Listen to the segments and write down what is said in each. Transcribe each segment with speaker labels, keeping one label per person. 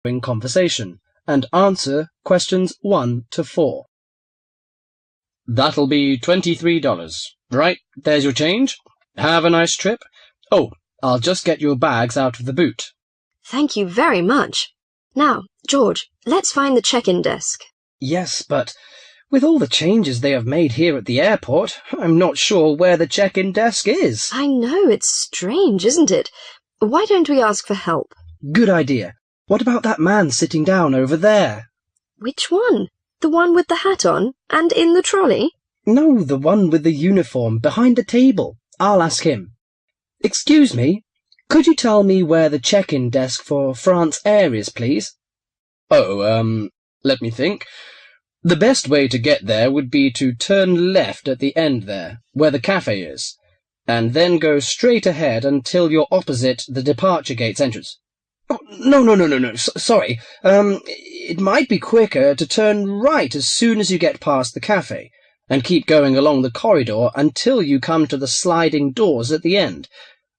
Speaker 1: following conversation and answer questions 1 to 4. That'll be $23. Right, there's your change. Have a nice trip. Oh, I'll just get your bags out of the boot.
Speaker 2: Thank you very much. Now, George, let's find the check-in desk.
Speaker 1: Yes, but with all the changes they have made here at the airport, I'm not sure where the check-in desk is.
Speaker 2: I know, it's strange, isn't it? Why don't we ask for help?
Speaker 1: Good idea. What about that man sitting down over there?
Speaker 2: Which one? The one with the hat on and in the trolley?
Speaker 1: No, the one with the uniform behind the table. I'll ask him. Excuse me, could you tell me where the check-in desk for France Air is, please? Oh, let me think. The best way to get there would be to turn left at the end there, where the cafe is, and then go straight ahead until you're opposite the departure gates entrance. Oh, no. Sorry. It might be quicker to turn right as soon as you get past the cafe, and keep going along the corridor until you come to the sliding doors at the end.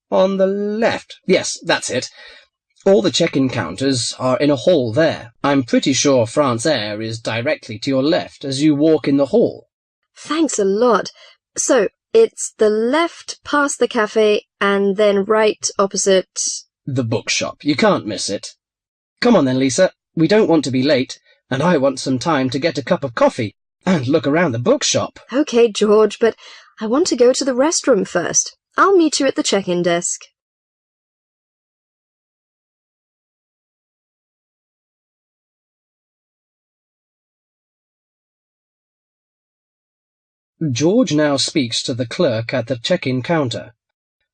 Speaker 1: On the left. Yes, that's it. All the check-in counters are in a hall there. I'm pretty sure France Air is directly to your left as you walk in the hall.
Speaker 2: Thanks a lot. So, it's the left past the cafe and then right opposite...
Speaker 1: the bookshop. You can't miss it. Come on then, Lisa. We don't want to be late, and I want some time to get a cup of coffee and look around the bookshop.
Speaker 2: Okay, George, but I want to go to the restroom first. I'll meet you at the check-in desk.
Speaker 1: George now speaks to the clerk at the check-in counter.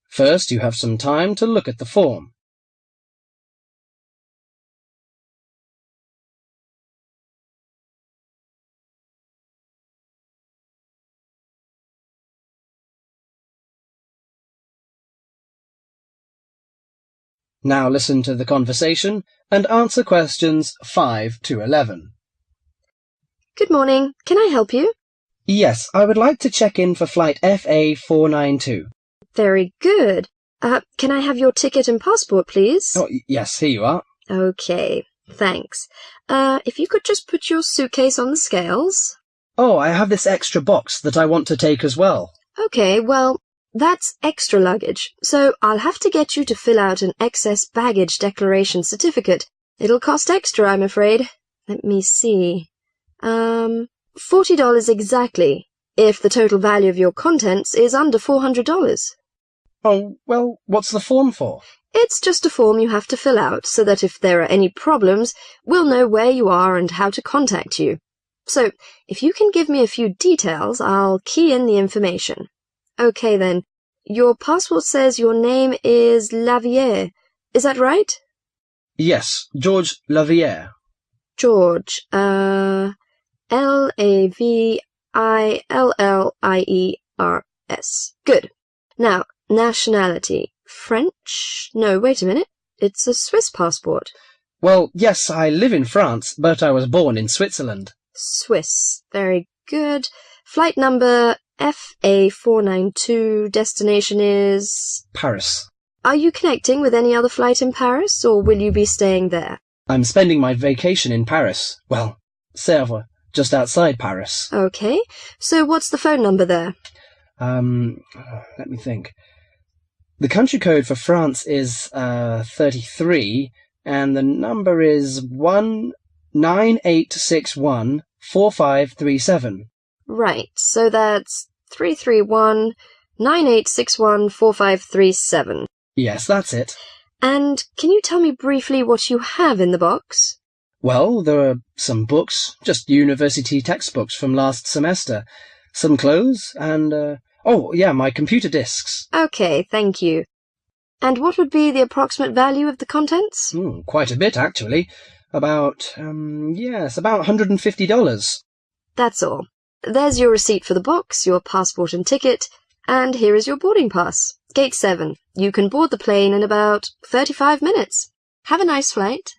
Speaker 1: First, you have some time to look at the form. Now listen to the conversation and answer questions 5 to 11.
Speaker 2: Good morning. Can I help you?
Speaker 1: Yes, I would like to check in for flight FA492.
Speaker 2: Very good. Can I have your ticket and passport, please?
Speaker 1: Oh, yes, here you are.
Speaker 2: Okay, thanks. If you could just put your suitcase on the scales.
Speaker 1: Oh, I have this extra box that I want to take as well.
Speaker 2: Okay, well, that's extra luggage, so I'll have to get you to fill out an excess baggage declaration certificate. It'll cost extra, I'm afraid. Let me see. $40 exactly, if the total value of your contents is under $400.
Speaker 1: Oh, well, what's the form for?
Speaker 2: It's just a form you have to fill out so that if there are any problems, we'll know where you are and how to contact you. So, if you can give me a few details, I'll key in the information. Okay then, your passport says your name is Lavier. Is that right?
Speaker 1: Yes, George Lavier.
Speaker 2: George, Lavillliers. Good. Now, nationality. French? No, wait a minute. It's a Swiss passport.
Speaker 1: Well, yes, I live in France, but I was born in Switzerland.
Speaker 2: Swiss. Very good. Flight number FA492. Destination is...
Speaker 1: Paris.
Speaker 2: Are you connecting with any other flight in Paris, or will you be staying there?
Speaker 1: I'm spending my vacation in Paris. Well, Sèvres, just outside Paris.
Speaker 2: Okay. So what's the phone number there?
Speaker 1: Let me think. The country code for France is 33, and the number is 198614537.
Speaker 2: Right, so that's 331-9861-4537.
Speaker 1: Yes, that's it.
Speaker 2: And can you tell me briefly what you have in the box?
Speaker 1: Well, there are some books, just university textbooks from last semester, some clothes, and, my computer disks.
Speaker 2: Okay, thank you. And what would be the approximate value of the contents?
Speaker 1: Quite a bit, actually. About $150.
Speaker 2: That's all. There's your receipt for the box, your passport and ticket, and here is your boarding pass. Gate 7. You can board the plane in about 35 minutes. Have a nice flight.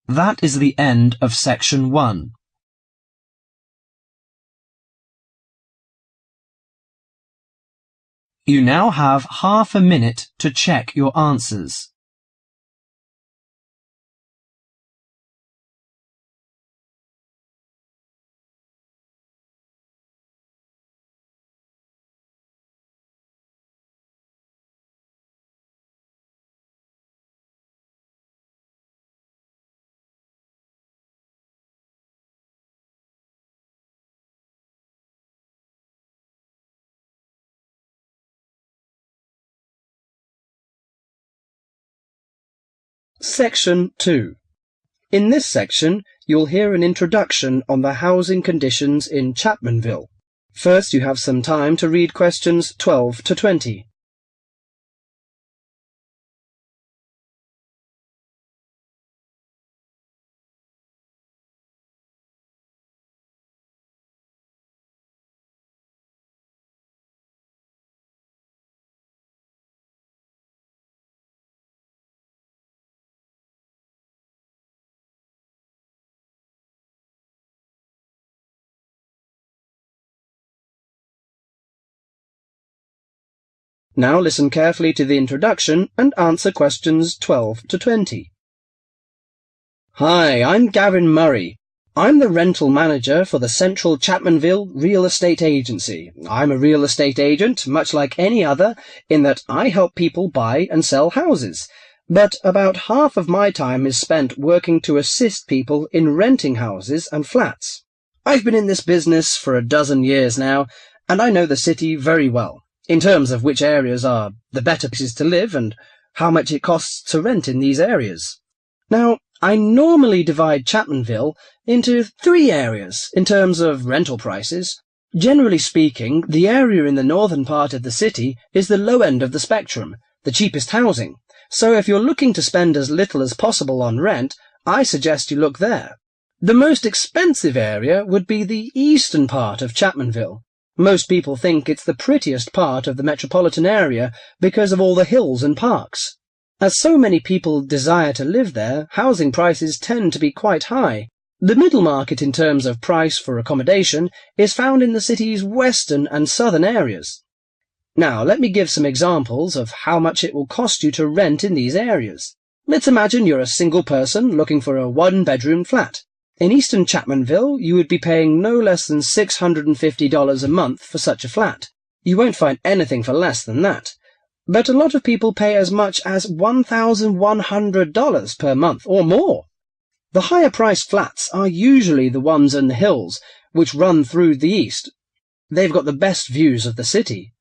Speaker 1: That is the end of section 1. You now have half a minute to check your answers. Section 2. In this section, you'll hear an introduction on the housing conditions in Chapmanville. First, you have some time to read questions 12 to 20. Now listen carefully to the introduction and answer questions 12 to 20. Hi, I'm Gavin Murray. I'm the rental manager for the Central Chapmanville Real Estate Agency. I'm a real estate agent, much like any other, in that I help people buy and sell houses. But about half of my time is spent working to assist people in renting houses and flats. I've been in this business for a dozen years now, and I know the city very well, in terms of which areas are the better places to live and how much it costs to rent in these areas. Now, I normally divide Chapmanville into 3 areas in terms of rental prices. Generally speaking, the area in the northern part of the city is the low end of the spectrum, the cheapest housing. So if you're looking to spend as little as possible on rent, I suggest you look there. The most expensive area would be the eastern part of Chapmanville. Most people think it's the prettiest part of the metropolitan area because of all the hills and parks. As so many people desire to live there, housing prices tend to be quite high. The middle market in terms of price for accommodation is found in the city's western and southern areas. Now, let me give some examples of how much it will cost you to rent in these areas. Let's imagine you're a single person looking for a 1-bedroom flat. In eastern Chapmanville, you would be paying no less than $650 a month for such a flat. You won't find anything for less than that. But a lot of people pay as much as $1,100 per month or more. The higher-priced flats are usually the ones in the hills, which run through the east. They've got the best views of the city.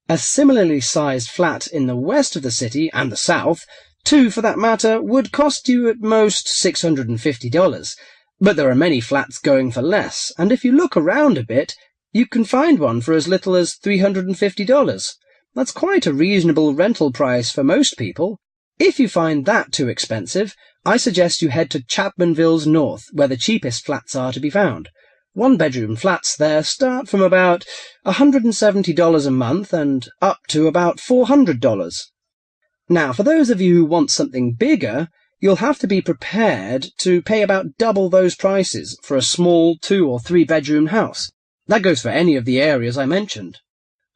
Speaker 1: A similarly sized flat in the west of the city and the south, 2 for that matter, would cost you at most $650. But there are many flats going for less, and if you look around a bit, you can find one for as little as $350. That's quite a reasonable rental price for most people. If you find that too expensive, I suggest you head to Chapmanville's north, where the cheapest flats are to be found. 1-bedroom flats there start from about $170 a month and up to about $400. Now, for those of you who want something bigger, you'll have to be prepared to pay about double those prices for a small 2- or 3-bedroom house. That goes for any of the areas I mentioned.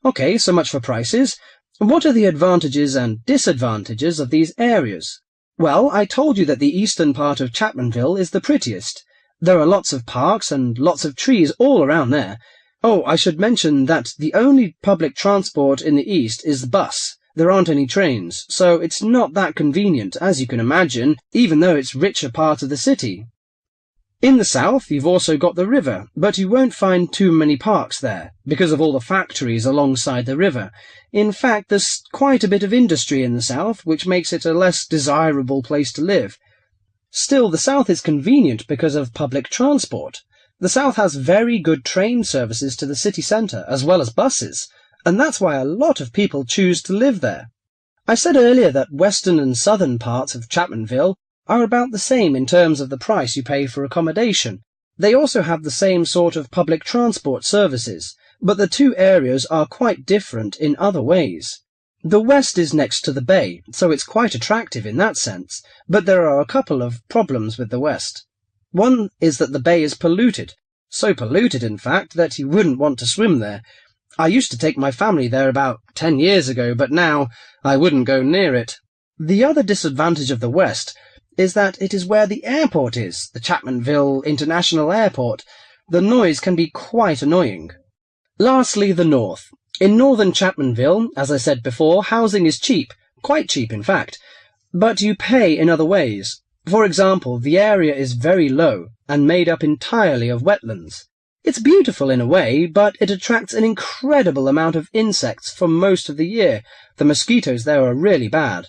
Speaker 1: Okay, so much for prices. What are the advantages and disadvantages of these areas? Well, I told you that the eastern part of Chapmanville is the prettiest. There are lots of parks and lots of trees all around there. Oh, I should mention that the only public transport in the east is the bus. There aren't any trains, so it's not that convenient, as you can imagine, even though it's richer part of the city. In the south, you've also got the river, but you won't find too many parks there, because of all the factories alongside the river. In fact, there's quite a bit of industry in the south, which makes it a less desirable place to live. Still, the south is convenient because of public transport. The south has very good train services to the city centre, as well as buses, and that's why a lot of people choose to live there. I said earlier that western and southern parts of Chapmanville are about the same in terms of the price you pay for accommodation. They also have the same sort of public transport services, but the 2 areas are quite different in other ways. The west is next to the bay, so it's quite attractive in that sense, but there are a couple of problems with the west. One is that the bay is polluted, so polluted in fact that you wouldn't want to swim there. I used to take my family there about 10 years ago, but now I wouldn't go near it. The other disadvantage of the west is that it is where the airport is, the Chapmanville International Airport. The noise can be quite annoying. Lastly, the north. In northern Chapmanville, as I said before, housing is cheap, quite cheap in fact, but you pay in other ways. For example, the area is very low and made up entirely of wetlands. It's beautiful in a way, but it attracts an incredible amount of insects for most of the year. The mosquitoes there are really bad.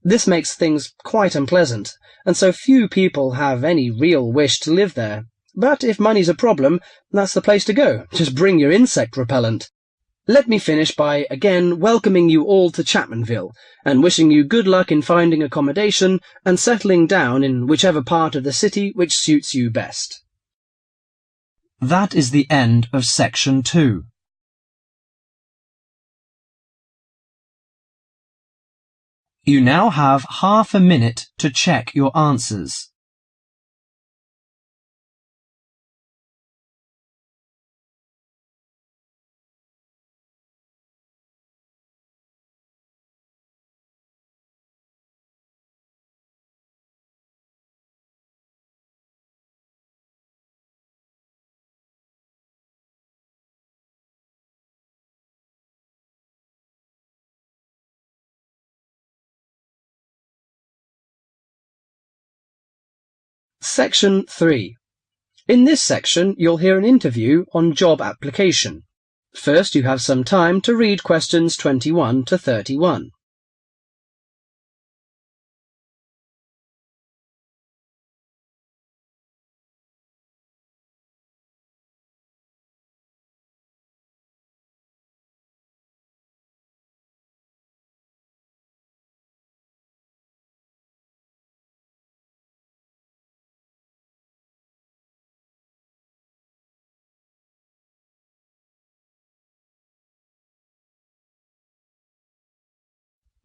Speaker 1: This makes things quite unpleasant, and so few people have any real wish to live there. But if money's a problem, that's the place to go. Just bring your insect repellent. Let me finish by again welcoming you all to Chapmanville, and wishing you good luck in finding accommodation and settling down in whichever part of the city which suits you best.
Speaker 3: That is the end of section 2. You now have half a minute to check your answers.
Speaker 1: Section 3. In this section, you'll hear an interview on job application. First, you have some time to read questions 21 to 31.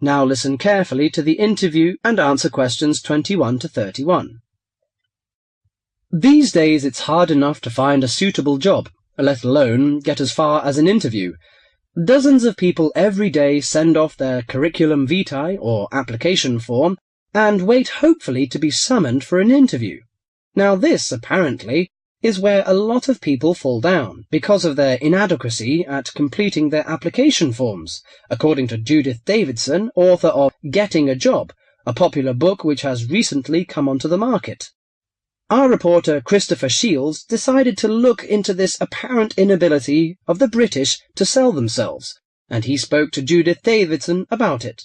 Speaker 1: Now listen carefully to the interview and answer questions 21 to 31. These days it's hard enough to find a suitable job, let alone get as far as an interview. Dozens of people every day send off their curriculum vitae or application form and wait hopefully to be summoned for an interview. Now this, apparently, is where a lot of people fall down because of their inadequacy at completing their application forms, according to Judith Davidson, author of Getting a Job, a popular book which has recently come onto the market. Our reporter Christopher Shields decided to look into this apparent inability of the British to sell themselves, and he spoke to Judith Davidson about it.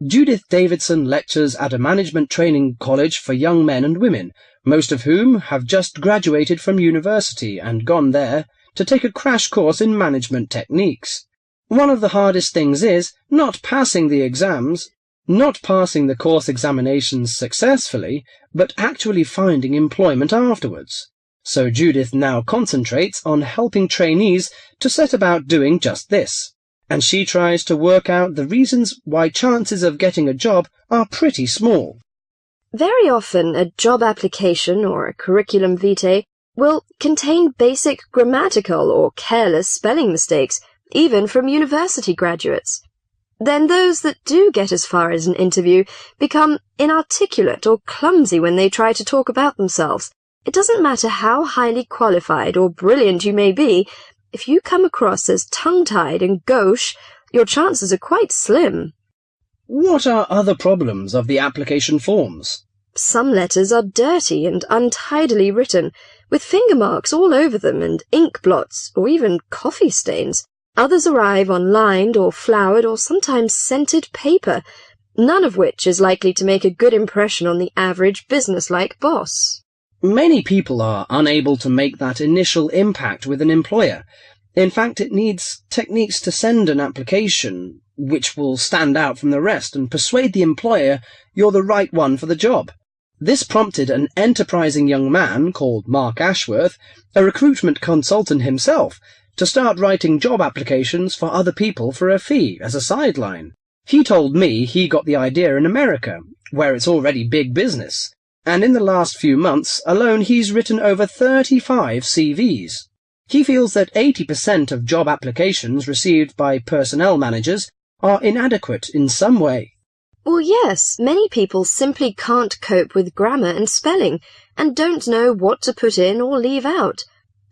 Speaker 1: Judith Davidson lectures at a management training college for young men and women, most of whom have just graduated from university and gone there to take a crash course in management techniques. One of the hardest things is not passing the exams, not passing the course examinations successfully, but actually finding employment afterwards. So Judith now concentrates on helping trainees to set about doing just this, and she tries to work out the reasons why chances of getting a job are pretty small.
Speaker 2: Very often, a job application or a curriculum vitae will contain basic grammatical or careless spelling mistakes, even from university graduates. Then those that do get as far as an interview become inarticulate or clumsy when they try to talk about themselves. It doesn't matter how highly qualified or brilliant you may be, if you come across as tongue-tied and gauche, your chances are quite slim.
Speaker 1: What are other problems of the application forms?
Speaker 2: Some letters are dirty and untidily written, with finger marks all over them and ink blots or even coffee stains. Others arrive on lined or flowered or sometimes scented paper, none of which is likely to make a good impression on the average business-like boss.
Speaker 1: Many people are unable to make that initial impact with an employer. In fact, it needs techniques to send an application which will stand out from the rest and persuade the employer you're the right one for the job. This prompted an enterprising young man called Mark Ashworth, a recruitment consultant himself, to start writing job applications for other people for a fee as a sideline. He told me he got the idea in America, where it's already big business, and in the last few months alone he's written over 35 CVs. He feels that 80% of job applications received by personnel managers are inadequate in some way.
Speaker 2: Well, yes, many people simply can't cope with grammar and spelling, and don't know what to put in or leave out.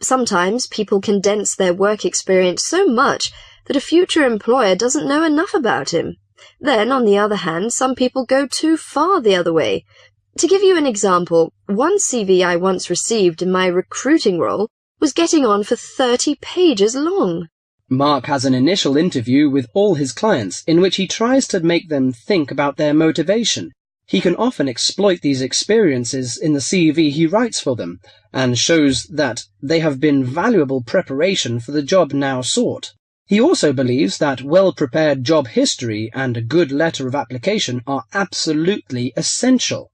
Speaker 2: Sometimes people condense their work experience so much that a future employer doesn't know enough about him. Then, on the other hand, some people go too far the other way. To give you an example, one CV I once received in my recruiting role was getting on for 30 pages long.
Speaker 1: Mark has an initial interview with all his clients in which he tries to make them think about their motivation. He can often exploit these experiences in the CV he writes for them, and shows that they have been valuable preparation for the job now sought. He also believes that well-prepared job history and a good letter of application are absolutely essential.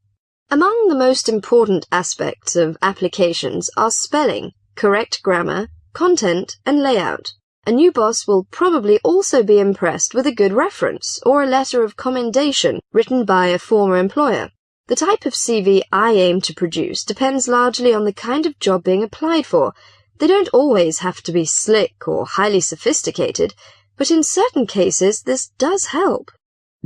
Speaker 2: Among the most important aspects of applications are spelling, correct grammar, content, and layout. A new boss will probably also be impressed with a good reference or a letter of commendation written by a former employer. The type of CV I aim to produce depends largely on the kind of job being applied for. They don't always have to be slick or highly sophisticated, but in certain cases this does help.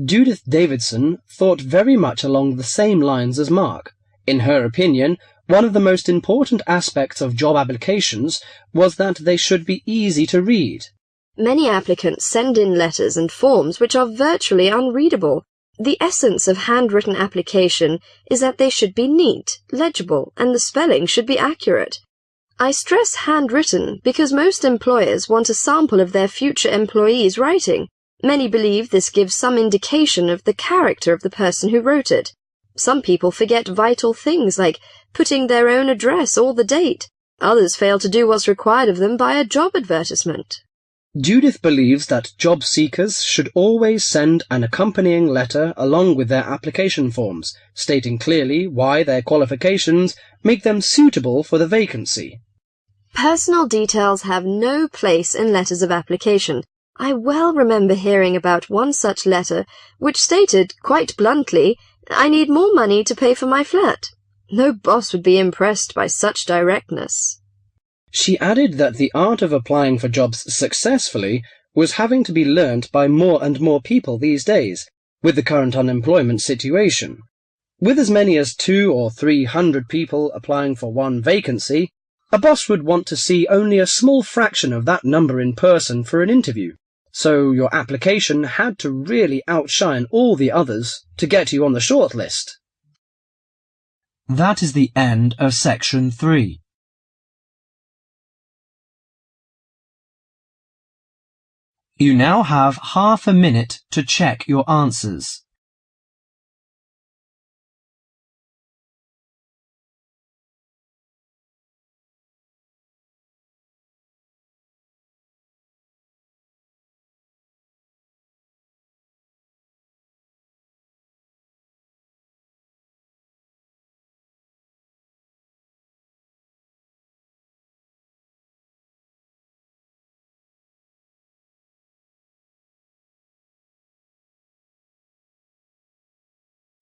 Speaker 1: Judith Davidson thought very much along the same lines as Mark. In her opinion, one of the most important aspects of job applications was that they should be easy to read.
Speaker 2: Many applicants send in letters and forms which are virtually unreadable. The essence of handwritten application is that they should be neat, legible, and the spelling should be accurate. I stress handwritten because most employers want a sample of their future employees' writing. Many believe this gives some indication of the character of the person who wrote it. Some people forget vital things like putting their own address or the date. Others fail to do what's required of them by a job advertisement.
Speaker 1: Judith believes that job seekers should always send an accompanying letter along with their application forms, stating clearly why their qualifications make them suitable for the vacancy.
Speaker 2: Personal details have no place in letters of application. I well remember hearing about one such letter which stated, quite bluntly, "I need more money to pay for my flat." No boss would be impressed by such directness.
Speaker 1: She added that the art of applying for jobs successfully was having to be learnt by more and more people these days, with the current unemployment situation. With as many as 200 or 300 people applying for one vacancy, a boss would want to see only a small fraction of that number in person for an interview. So your application had to really outshine all the others to get you on the shortlist.
Speaker 3: That is the end of section 3. You now have half a minute to check your answers.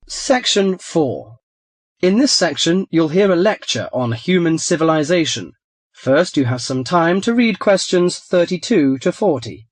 Speaker 1: Section 4. In this section, you'll hear a lecture on human civilization. First, you have some time to read questions 32 to 40.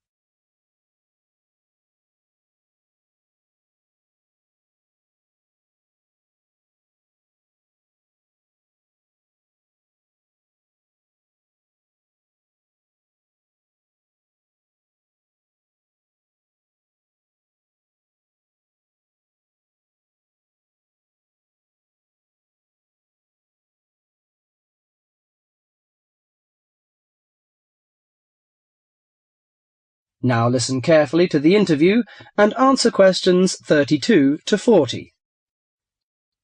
Speaker 1: Now listen carefully to the interview and answer questions 32 to 40.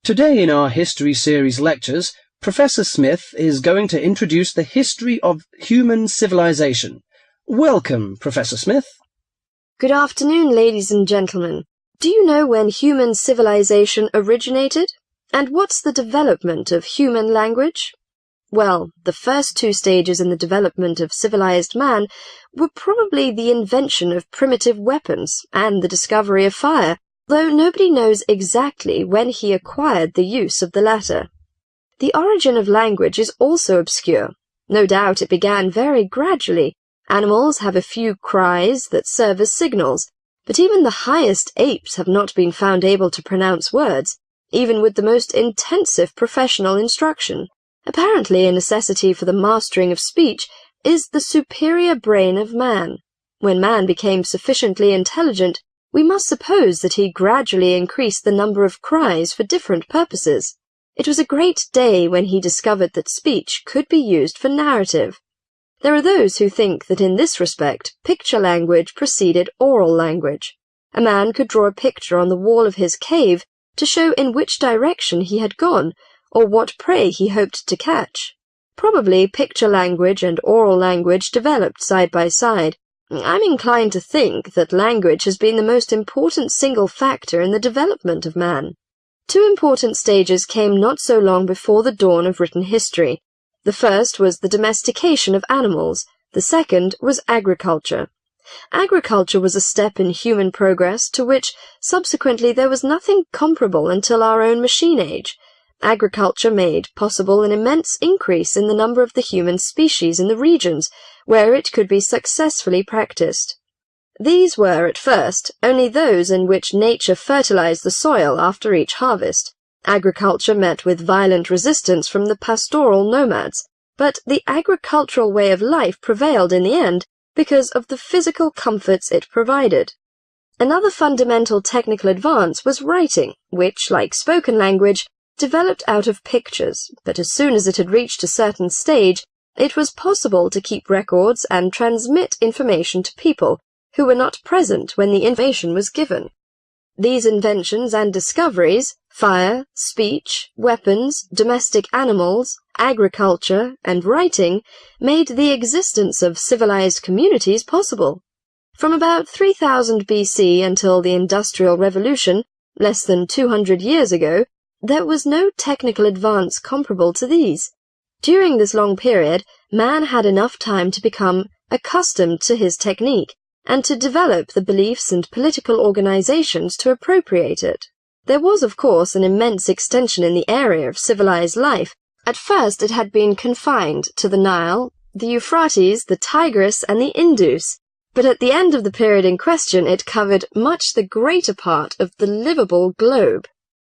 Speaker 1: Today in our History Series lectures, Professor Smith is going to introduce the history of human civilization. Welcome, Professor Smith.
Speaker 2: Good afternoon, ladies and gentlemen. Do you know when human civilization originated? And what's the development of human language? Well, the first two stages in the development of civilized man were probably the invention of primitive weapons and the discovery of fire, though nobody knows exactly when he acquired the use of the latter. The origin of language is also obscure. No doubt it began very gradually. Animals have a few cries that serve as signals, but even the highest apes have not been found able to pronounce words, even with the most intensive professional instruction. Apparently, a necessity for the mastering of speech is the superior brain of man. When man became sufficiently intelligent, we must suppose that he gradually increased the number of cries for different purposes. It was a great day when he discovered that speech could be used for narrative. There are those who think that in this respect, picture language preceded oral language. A man could draw a picture on the wall of his cave to show in which direction he had gone, or what prey he hoped to catch. Probably picture language and oral language developed side by side. I'm inclined to think that language has been the most important single factor in the development of man. Two important stages came not so long before the dawn of written history. The first was the domestication of animals. The second was agriculture. Agriculture was a step in human progress to which, subsequently, there was nothing comparable until our own machine age. Agriculture made possible an immense increase in the number of the human species in the regions where it could be successfully practiced. These were, at first, only those in which nature fertilized the soil after each harvest. Agriculture met with violent resistance from the pastoral nomads, but the agricultural way of life prevailed in the end because of the physical comforts it provided. Another fundamental technical advance was writing, which, like spoken language, developed out of pictures, but as soon as it had reached a certain stage, it was possible to keep records and transmit information to people who were not present when the information was given. These inventions and discoveries, fire, speech, weapons, domestic animals, agriculture, and writing, made the existence of civilized communities possible. From about 3000 BC until the Industrial Revolution, less than 200 years ago, there was no technical advance comparable to these. During this long period, man had enough time to become accustomed to his technique, and to develop the beliefs and political organizations to appropriate it. There was, of course, an immense extension in the area of civilized life. At first it had been confined to the Nile, the Euphrates, the Tigris, and the Indus, but at the end of the period in question it covered much the greater part of the livable globe.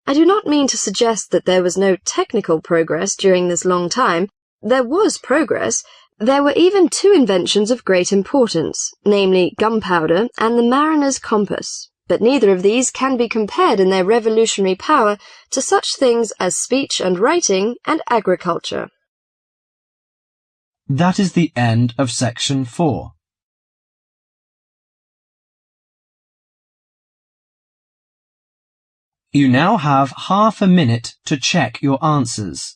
Speaker 2: I do not mean to suggest that there was no technical progress during this long time. There was progress. There were even two inventions of great importance, namely gunpowder and the mariner's compass, but neither of these can be compared in their revolutionary power to such things as speech and writing and agriculture.
Speaker 3: That is the end of section 4. You now have half a minute to check your answers.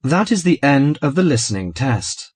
Speaker 3: That is the end of the listening test.